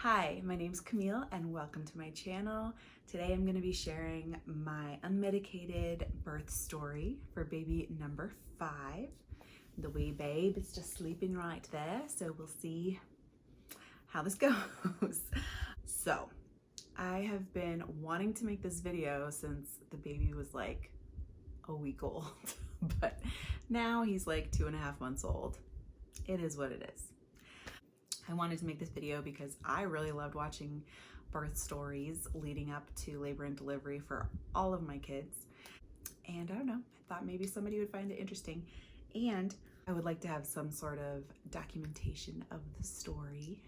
Hi, my name's Camille and welcome to my channel. Today I'm going to be sharing my unmedicated birth story for baby number 5. The wee babe is just sleeping right there, so we'll see how this goes. So, I have been wanting to make this video since the baby was like a week old, but now he's like 2.5 months old. It is what it is. I wanted to make this video because I really loved watching birth stories leading up to labor and delivery for all of my kids. And I don't know, I thought maybe somebody would find it interesting. And I would like to have some sort of documentation of the story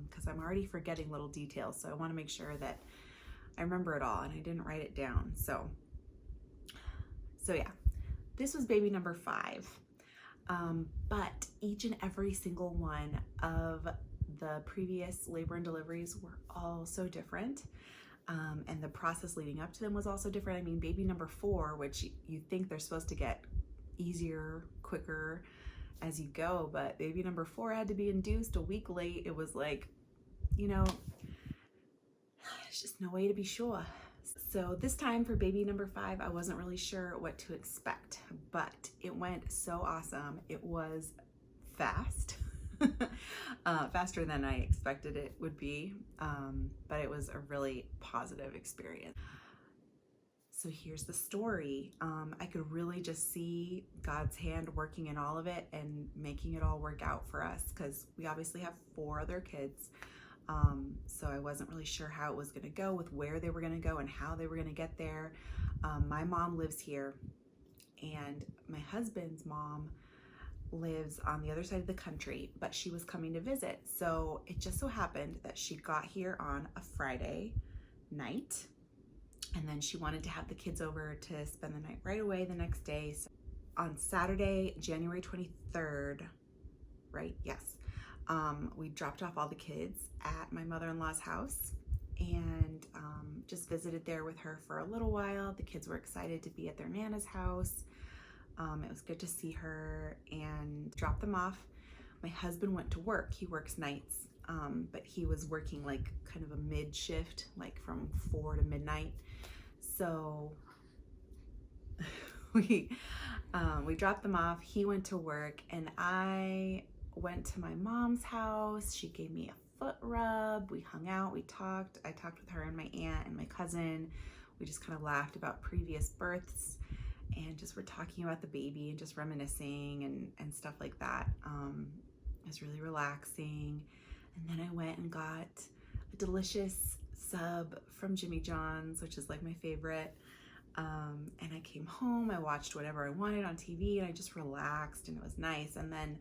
because I'm already forgetting little details. So I want to make sure that I remember it all and I didn't write it down. So yeah, this was baby number 5. But each and every single one of the previous labor and deliveries were all so different. And the process leading up to them was also different. I mean, baby number 4, which you think they're supposed to get easier, quicker as you go, but baby number 4 had to be induced a week late. It was like, you know, there's just no way to be sure. So this time for baby number 5, I wasn't really sure what to expect, but it went so awesome. It was fast, faster than I expected it would be, but it was a really positive experience. So here's the story. I could really just see God's hand working in all of it and making it all work out for us because we obviously have 4 other kids. So I wasn't really sure how it was going to go, with where they were going to go and how they were going to get there. My mom lives here and my husband's mom lives on the other side of the country, but she was coming to visit. So it just so happened that she got here on a Friday night and then she wanted to have the kids over to spend the night right away the next day. So on Saturday, January 23rd, right? Yes. We dropped off all the kids at my mother-in-law's house and just visited there with her for a little while. The kids were excited to be at their Nana's house. It was good to see her and drop them off. My husband went to work. He works nights, but he was working like kind of a mid shift, like from 4 to midnight. So we dropped them off. He went to work and I went to my mom's house. She gave me a foot rub. We hung out, we talked. I talked with her and my aunt and my cousin. We just kind of laughed about previous births and just were talking about the baby and just reminiscing and stuff like that. It was really relaxing. And then I went and got a delicious sub from Jimmy John's, which is like my favorite. And I came home, I watched whatever I wanted on TV and I just relaxed and it was nice. And then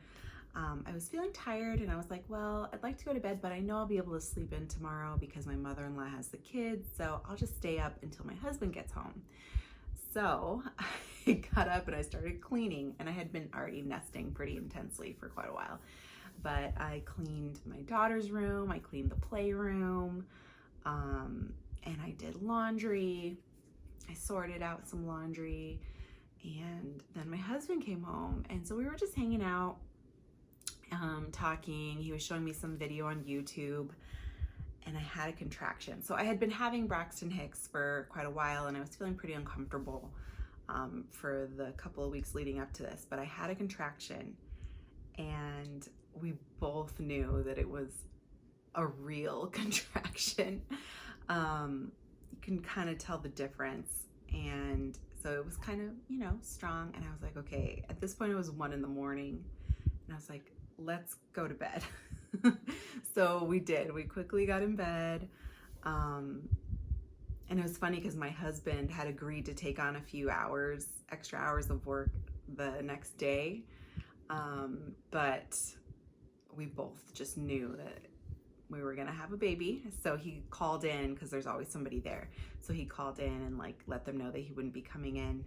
I was feeling tired and I was like, well, I'd like to go to bed, but I know I'll be able to sleep in tomorrow because my mother-in-law has the kids. So I'll just stay up until my husband gets home. So I got up and I started cleaning, and I had been already nesting pretty intensely for quite a while. But I cleaned my daughter's room, I cleaned the playroom, and I did laundry. I sorted out some laundry, and then my husband came home. And so we were just hanging out, talking. He was showing me some video on YouTube and I had a contraction. So I had been having Braxton Hicks for quite a while and I was feeling pretty uncomfortable for the couple of weeks leading up to this, but I had a contraction and we both knew that it was a real contraction. You can kind of tell the difference. And so it was kind of, you know, strong. And I was like, okay, at this point it was 1 a.m. and I was like, let's go to bed. So we did. We quickly got in bed. And it was funny because my husband had agreed to take on a few hours, extra hours of work the next day. But we both just knew that we were gonna have a baby. So he called in because there's always somebody there. So he called in and like let them know that he wouldn't be coming in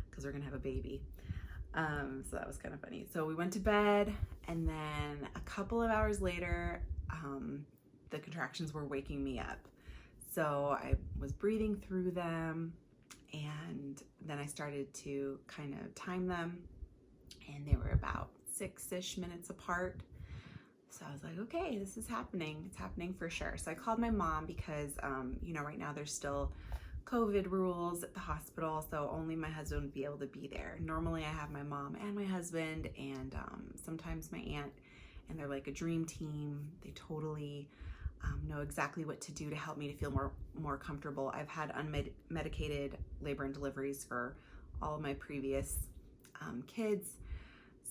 because we're gonna have a baby. So that was kind of funny. So we went to bed and then a couple of hours later, the contractions were waking me up. So I was breathing through them and then I started to kind of time them and they were about 6-ish minutes apart. So I was like, okay, this is happening. It's happening for sure. So I called my mom because, right now there's still COVID rules at the hospital, so only my husband would be able to be there. Normally I have my mom and my husband and sometimes my aunt, and they're like a dream team. They totally know exactly what to do to help me to feel more comfortable. I've had unmedicated labor and deliveries for all of my previous kids,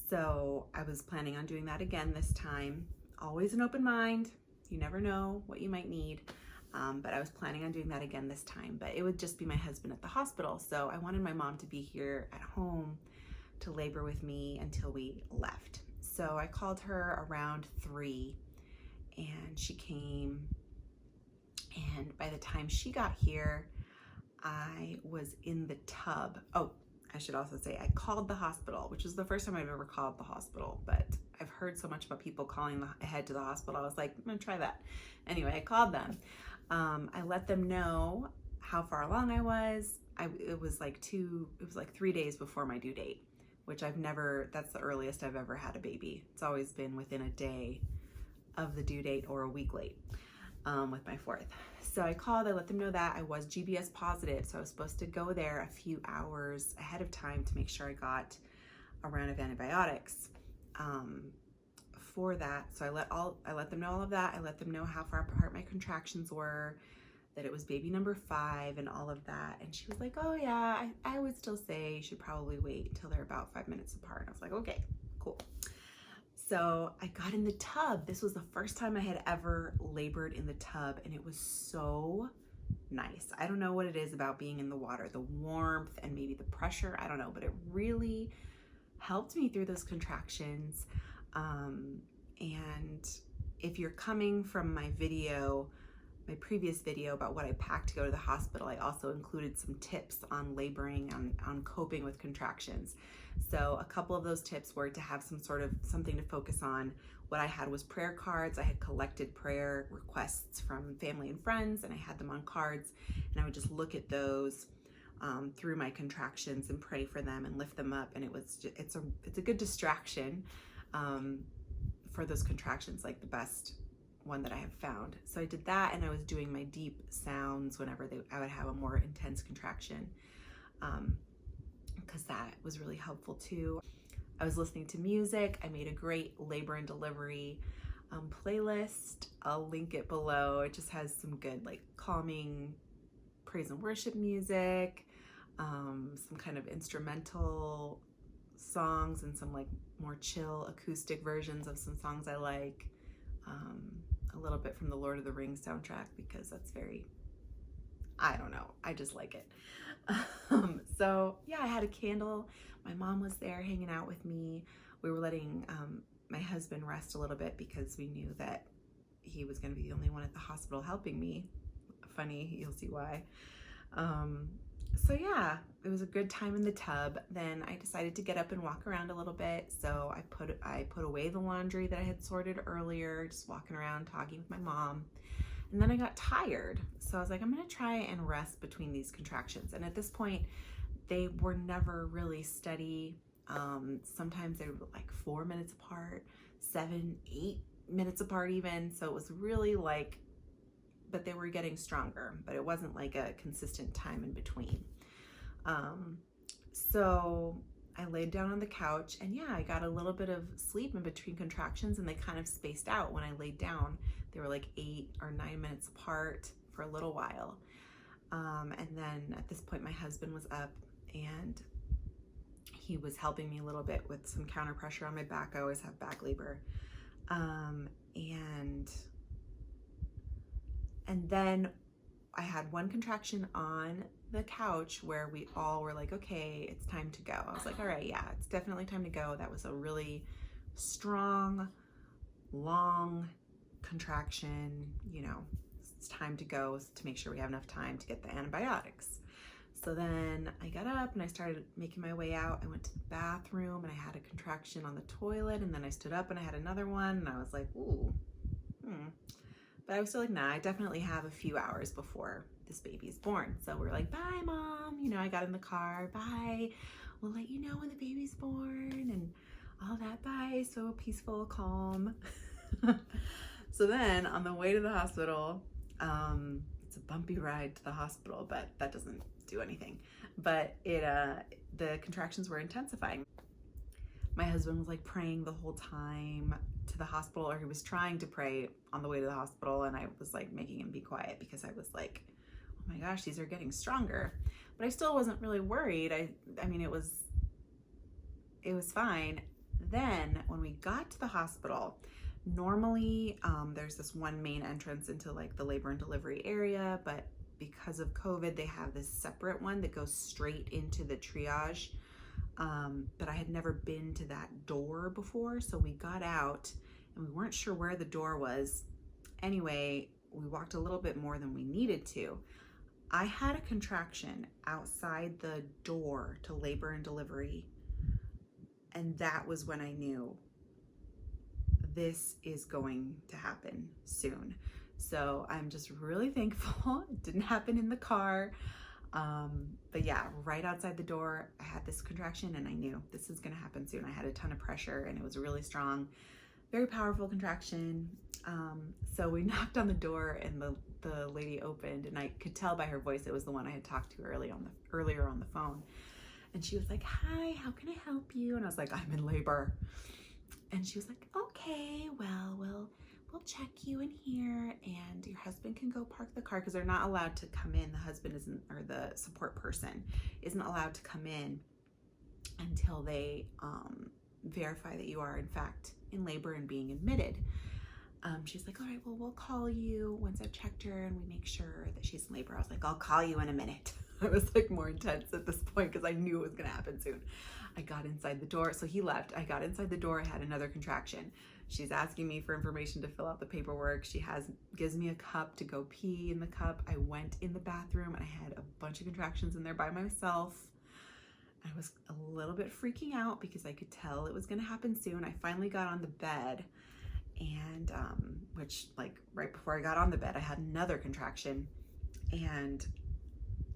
so I was planning on doing that again this time. Always an open mind. You never know what you might need. But I was planning on doing that again this time, but it would just be my husband at the hospital. So I wanted my mom to be here at home to labor with me until we left. So I called her around 3 and she came, and by the time she got here, I was in the tub. Oh, I should also say I called the hospital, which is the first time I've ever called the hospital, but I've heard so much about people calling ahead to the hospital. I was like, I'm gonna try that. Anyway, I called them. I let them know how far along I was. It was like 3 days before my due date, which that's the earliest I've ever had a baby. It's always been within a day of the due date or a week late with my fourth. So I called, I let them know that I was GBS positive. So I was supposed to go there a few hours ahead of time to make sure I got a round of antibiotics for that. So I let them know all of that. I let them know how far apart my contractions were, that it was baby number 5 and all of that. And she was like, oh yeah, I would still say you should probably wait until they're about 5 minutes apart. And I was like, okay, cool. So I got in the tub. This was the first time I had ever labored in the tub, and it was so nice. I don't know what it is about being in the water, the warmth and maybe the pressure, I don't know, but it really helped me through those contractions. And if you're coming from my previous video about what I packed to go to the hospital, I also included some tips on laboring, on coping with contractions. So a couple of those tips were to have something to focus on. What I had was prayer cards. I had collected prayer requests from family and friends, and I had them on cards, and I would just look at those through my contractions and pray for them and lift them up. And it's a good distraction for those contractions, like the best one that I have found. So I did that, and I was doing my deep sounds whenever I would have a more intense contraction, because that was really helpful too. I was listening to music. I made a great labor and delivery playlist. I'll link it below. It just has some good, like, calming praise and worship music, some kind of instrumental songs, and some like more chill acoustic versions of some songs I like. A little bit from the Lord of the Rings soundtrack, because that's I don't know, I just like it. So yeah, I had a candle. My mom was there hanging out with me. We were letting my husband rest a little bit because we knew that he was going to be the only one at the hospital helping me. Funny, you'll see why. So yeah, it was a good time in the tub. Then I decided to get up and walk around a little bit. So I put away the laundry that I had sorted earlier, just walking around talking with my mom. And then I got tired. So I was like, I'm gonna try and rest between these contractions. And at this point, they were never really steady. Sometimes they were like 4 minutes apart, 7, 8 minutes apart even. So it was really like, but they were getting stronger, but it wasn't like a consistent time in between. So I laid down on the couch, and yeah, I got a little bit of sleep in between contractions, and they kind of spaced out when I laid down. They were like 8 or 9 minutes apart for a little while. And then at this point, my husband was up, and he was helping me a little bit with some counter pressure on my back. I always have back labor. And then I had one contraction on the couch where we all were like, okay, it's time to go. I was like, all right, yeah, it's definitely time to go. That was a really strong, long contraction. You know, it's time to go to make sure we have enough time to get the antibiotics. So then I got up and I started making my way out. I went to the bathroom and I had a contraction on the toilet, and then I stood up and I had another one, and I was like, ooh, But I was still like, nah, I definitely have a few hours before this baby's born. So we're like, bye, Mom. You know, I got in the car, bye. We'll let you know when the baby's born and all that. Bye. So peaceful, calm. So then on the way to the hospital, it's a bumpy ride to the hospital, but that doesn't do anything. But the contractions were intensifying. My husband was like praying the whole time to the hospital, or he was trying to pray on the way to the hospital, and I was like making him be quiet because I was like, oh my gosh, these are getting stronger. But I still wasn't really worried. I mean, it was fine. Then when we got to the hospital, normally there's this one main entrance into like the labor and delivery area, but because of COVID, they have this separate one that goes straight into the triage. But I had never been to that door before, so we got out and we weren't sure where the door was. Anyway, we walked a little bit more than we needed to. I had a contraction outside the door to labor and delivery, and that was when I knew this is going to happen soon. So I'm just really thankful it didn't happen in the car. But yeah, right outside the door, I had this contraction and I knew this is gonna happen soon. I had a ton of pressure and it was really strong, very powerful contraction. So we knocked on the door and the lady opened, and I could tell by her voice it was the one I had talked to earlier on the phone. And she was like, "Hi, how can I help you?" And I was like, "I'm in labor." And she was like, "Okay, well, we'll check you in here, and your husband can go park the car," because they're not allowed to come in. The husband isn't, or the support person isn't allowed to come in until they verify that you are in fact in labor and being admitted. She's like, "All right, well, we'll call you once I've checked her and we make sure that she's in labor." I was like, "I'll call you in a minute." I was like more intense at this point because I knew it was gonna happen soon. I got inside the door, so he left. I got inside the door, I had another contraction. She's asking me for information to fill out the paperwork. She gives me a cup to go pee in the cup. I went in the bathroom and I had a bunch of contractions in there by myself. I was a little bit freaking out because I could tell it was gonna happen soon. I finally got on the bed, and which, like, right before I got on the bed, I had another contraction, and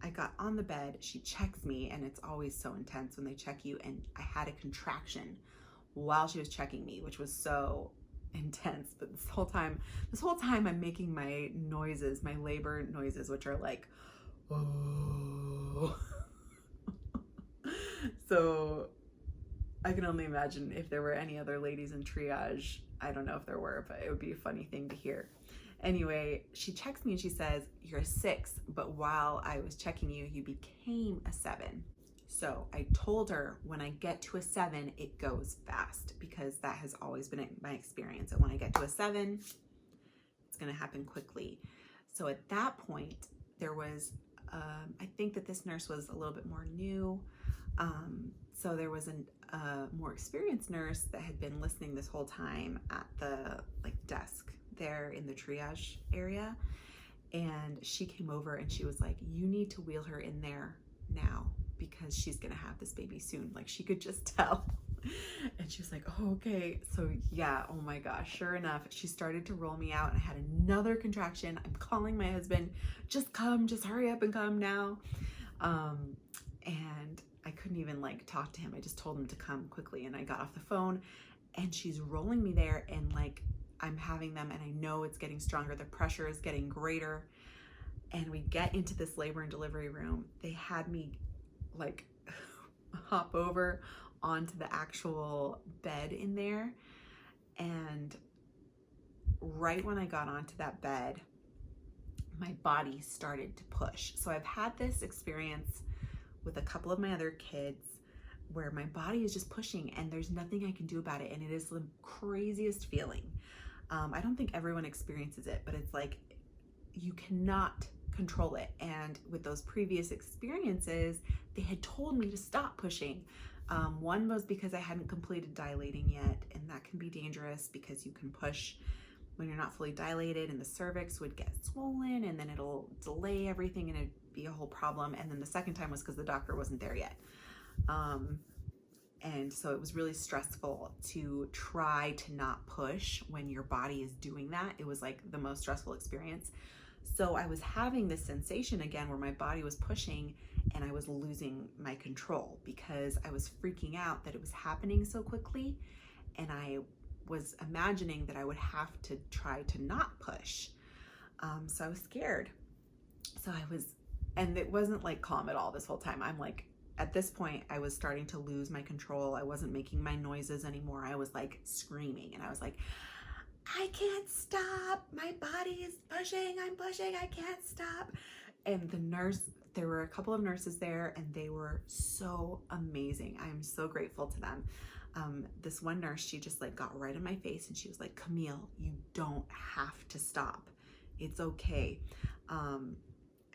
I got on the bed. She checks me, and it's always so intense when they check you, and I had a contraction while she was checking me, which was so intense. But this whole time I'm making my noises, my labor noises, which are like, oh. So I can only imagine if there were any other ladies in triage. I don't know if there were, but it would be a funny thing to hear. Anyway, she checks me and she says, "You're a 6, but while I was checking you, you became a 7. So I told her, when I get to a 7, it goes fast, because that has always been my experience. And when I get to a 7, it's gonna happen quickly. So at that point, there was, I think that this nurse was a little bit more new. So there was a more experienced nurse that had been listening this whole time at the desk there in the triage area. And she came over and she was like, "You need to wheel her in there now, because she's gonna have this baby soon." Like, she could just tell. And she was like, "Oh, okay." So yeah, oh my gosh, sure enough, she started to roll me out and I had another contraction. I'm calling my husband, "Just come, just hurry up and come now." And I couldn't even talk to him. I just told him to come quickly, and I got off the phone, and she's rolling me there, and I'm having them, and I know it's getting stronger. The pressure is getting greater. And we get into this labor and delivery room. They had me hop over onto the actual bed in there. And right when I got onto that bed, my body started to push. So I've had this experience with a couple of my other kids where my body is just pushing and there's nothing I can do about it. And it is the craziest feeling. I don't think everyone experiences it, but it's like you cannot control it. And with those previous experiences, they had told me to stop pushing. One was because I hadn't completed dilating yet, and that can be dangerous because you can push when you're not fully dilated, and the cervix would get swollen, and then it'll delay everything and it'd be a whole problem. And then the second time was because the doctor wasn't there yet. And so it was really stressful to try to not push when your body is doing that. It was the most stressful experience. So I was having this sensation again where my body was pushing and I was losing my control because I was freaking out that it was happening so quickly, and I was imagining that I would have to try to not push. So I was scared. So I was, and it wasn't like calm at all this whole time. I'm like, at this point, I was starting to lose my control. I wasn't making my noises anymore. I was like screaming, and I was like, I can't stop. My body is pushing. I'm pushing. I can't stop. And the nurse, there were a couple of nurses there, and they were so amazing. I am so grateful to them. This one nurse, she just like got right in my face, and she was like, Camille, you don't have to stop. It's okay.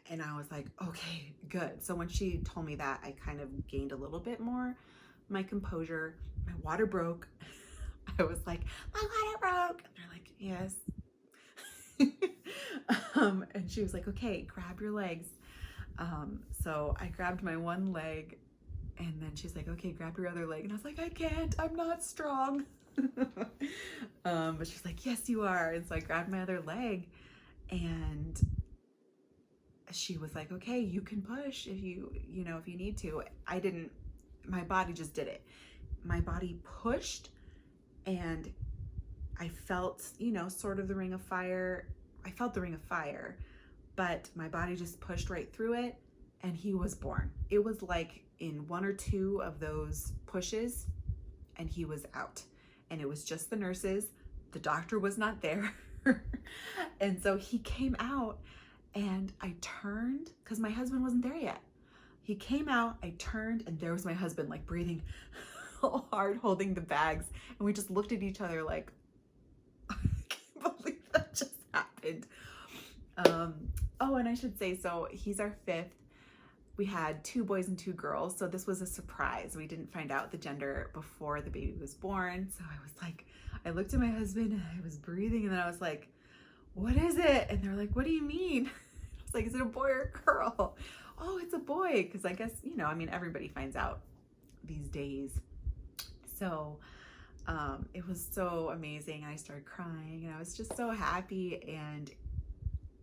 And I was like, okay, good. So when she told me that, I kind of gained a little bit more my composure. My water broke. I was like, my water broke. And they're like, yes. And she was like, okay, grab your legs. So I grabbed my one leg, and then she's like, okay, grab your other leg. And I was like, I can't, I'm not strong. But she's like, yes, you are. And so I grabbed my other leg, and she was like, okay, you can push if you need to. I didn't, my body just did it. My body pushed, and I felt, sort of the ring of fire. I felt the ring of fire, but my body just pushed right through it, and he was born. It was like in one or two of those pushes, and he was out. And it was just the nurses. The doctor was not there. And so he came out, and I turned, because my husband wasn't there yet. He came out, I turned, and there was my husband, like breathing hard, holding the bags. And we just looked at each other like, I can't believe that just happened. Oh, and I should say, so he's our fifth. We had 2 boys and 2 girls. So this was a surprise. We didn't find out the gender before the baby was born. So I was like, I looked at my husband, and I was breathing, and then I was like, what is it? And they're like, what do you mean? I was like, is it a boy or a girl? Oh, it's a boy. Because I guess, everybody finds out these days. So it was so amazing. I started crying, and I was just so happy. And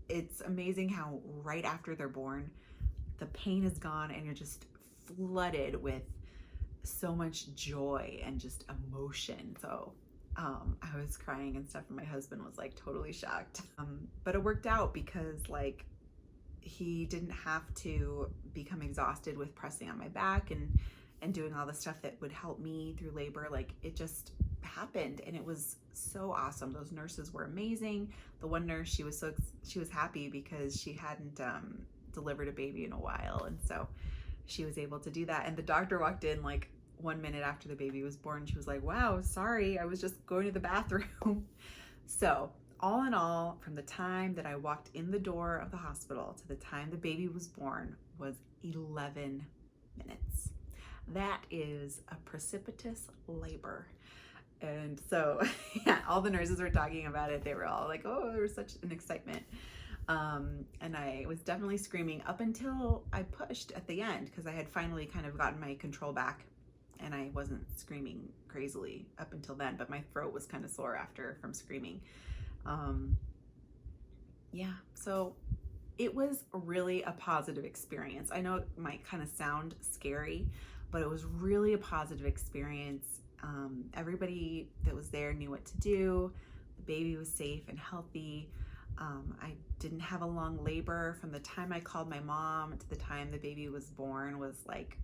it's amazing how right after they're born, the pain is gone, and you're just flooded with so much joy and just emotion. So I was crying and stuff, and my husband was like totally shocked. But it worked out because like he didn't have to become exhausted with pressing on my back and doing all the stuff that would help me through labor. Like it just happened, and it was so awesome. Those nurses were amazing. The one nurse, she was happy because she hadn't delivered a baby in a while, and so she was able to do that. And the doctor walked in like 1 minute after the baby was born. She was like, wow, sorry, I was just going to the bathroom. So all in all, from the time that I walked in the door of the hospital to the time the baby was born was 11 minutes. That is a precipitous labor. And so, yeah, all the nurses were talking about it. They were all like, oh, there was such an excitement. And I was definitely screaming up until I pushed at the end, because I had finally kind of gotten my control back, and I wasn't screaming crazily up until then, but my throat was kind of sore from screaming. Yeah, so it was really a positive experience. I know it might kind of sound scary, but it was really a positive experience. Everybody that was there knew what to do. The baby was safe and healthy. I didn't have a long labor. From the time I called my mom to the time the baby was born was like,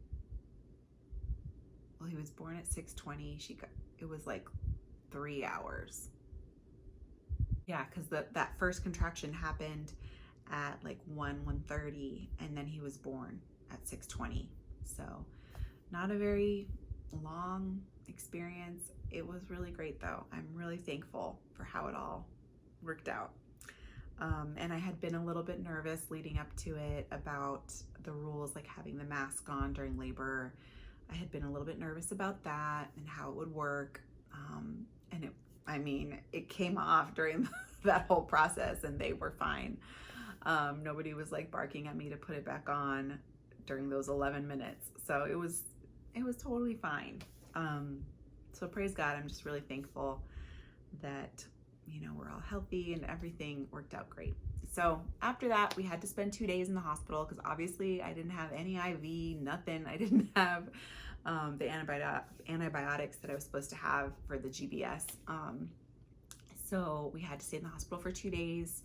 well, he was born at 6:20. It was like 3 hours. Yeah, because that first contraction happened at like 1:30, and then he was born at 6:20. So not a very long experience. It was really great though. I'm really thankful for how it all worked out. And I had been a little bit nervous leading up to it about the rules, like having the mask on during labor. I had been a little bit nervous about that and how it would work. And it came off during that whole process, and they were fine. Nobody was like barking at me to put it back on during those 11 minutes. So it was totally fine. So praise God. I'm just really thankful that we're all healthy and everything worked out great. So after that, we had to spend 2 days in the hospital because obviously I didn't have any IV, nothing. I didn't have the antibiotics that I was supposed to have for the GBS. So we had to stay in the hospital for 2 days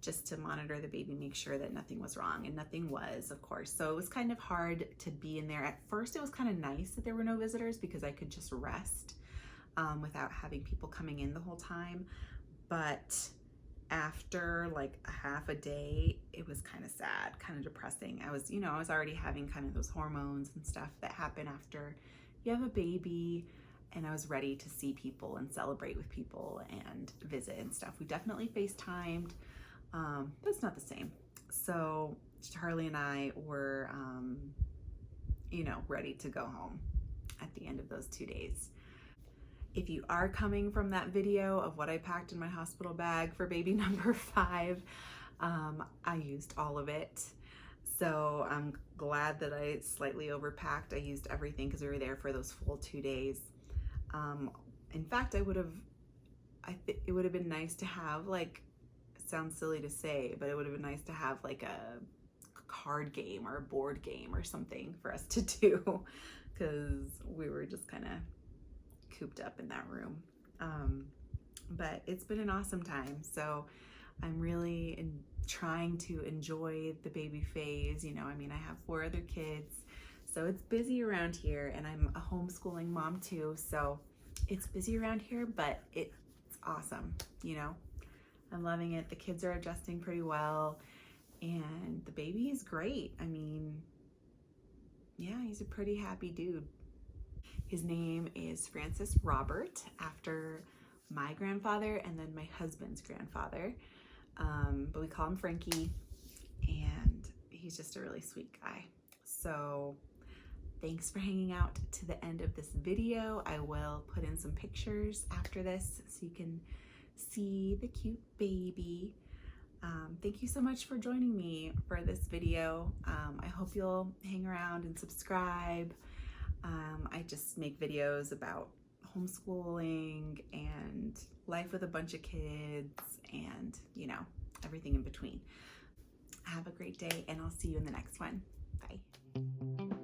just to monitor the baby, make sure that nothing was wrong, and nothing was, of course. So it was kind of hard to be in there. At first, it was kind of nice that there were no visitors because I could just rest without having people coming in the whole time. But after like a half a day, it was kind of sad, kind of depressing. I was already having kind of those hormones and stuff that happen after you have a baby, and I was ready to see people and celebrate with people and visit and stuff. We definitely FaceTimed, but it's not the same. So Charlie and I were, ready to go home at the end of those 2 days. If you are coming from that video of what I packed in my hospital bag for baby number 5, I used all of it. So I'm glad that I slightly overpacked. I used everything because we were there for those full 2 days. In fact, it would have been nice to have, like, it sounds silly to say, but it would have been nice to have like a card game or a board game or something for us to do, because we were just kind of cooped up in that room. But it's been an awesome time. So I'm really trying to enjoy the baby phase. I have 4 other kids, so it's busy around here, and I'm a homeschooling mom too. So it's busy around here, but it's awesome. I'm loving it. The kids are adjusting pretty well, and the baby is great. Yeah, he's a pretty happy dude. His name is Francis Robert, after my grandfather and then my husband's grandfather. But we call him Frankie, and he's just a really sweet guy. So thanks for hanging out to the end of this video. I will put in some pictures after this so you can see the cute baby. Thank you so much for joining me for this video. I hope you'll hang around and subscribe. I just make videos about homeschooling and life with a bunch of kids and, everything in between. Have a great day, and I'll see you in the next one. Bye.